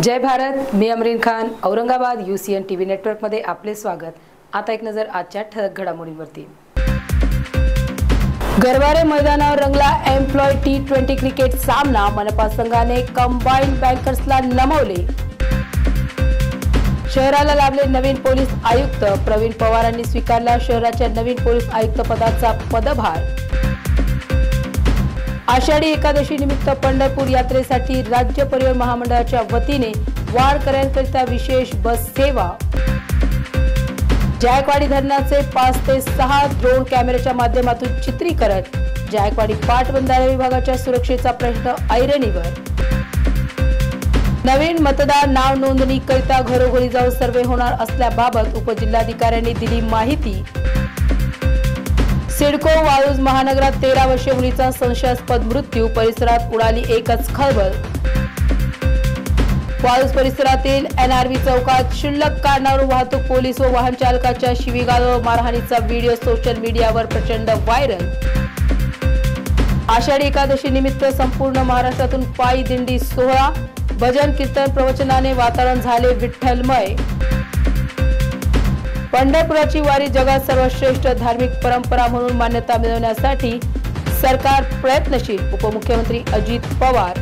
जय भारत। मी Amreen Khan, Aurangabad UCN TV नेटवर्कमध्ये आपले स्वागत। आता एक नजर आजच्या ठळक घडामोडींवरती। गरवारे मैदानावर रंगला एम्प्लॉय T20 क्रिकेट सामना। मनपा संघाने कंबाइंड बँकर्सला नमवले। शहराला लाभले नवीन पोलीस आयुक्त। प्रवीण पवारांनी स्वीकारला शहराच्या नवीन पोलीस आयुक्त पदाचा पदभार। आषाढी एकादशी निमित्त पंढरपूर यात्रेसाठी राज्य परिवहन महामंडळाच्या वतीने वारकऱ्यांकरिता विशेष बस सेवा। जायकवाडी धरणाचे 5 ते 6 ड्रोन कॅमेऱ्याच्या माध्यमातून चित्रीकरण। जायकवाडी पाटबंधारे विभागाच्या सुरक्षेचा प्रश्न ऐरणीवर। नवीन मतदार नाव नोंदणी करिता घरोघरी जाऊन सर्वे होणार असल्याबाबत उपजिल्हाधिकाऱ्यांनी दिली माहिती। सिडको वाळूज महानगरात 13 वर्षीय मुलीचा संशयास्पद मृत्यू। परिसरात उडाली एकच खळबळ। वाळूज परिसरातील NRV चौकात क्षुल्लक कारणावरून वाहतूक पोलीस व वाहन चालकाच्या शिवीगाळ व मारहाणीचा व्हिडिओ सोशल मीडियावर प्रचंड व्हायरल। आषाढी एकादशी निमित्त संपूर्ण महाराष्ट्रातून पायी दिंडी सोहळा। भजन कीर्तन प्रवचनाने वातावरण झाले विठ्ठलमय। पंढरपुराची वारी जगात सर्वश्रेष्ठ धार्मिक परंपरा म्हणून मान्यता मिळवण्यासाठी सरकार प्रयत्नशील। उपमुख्यमंत्री अजित पवार।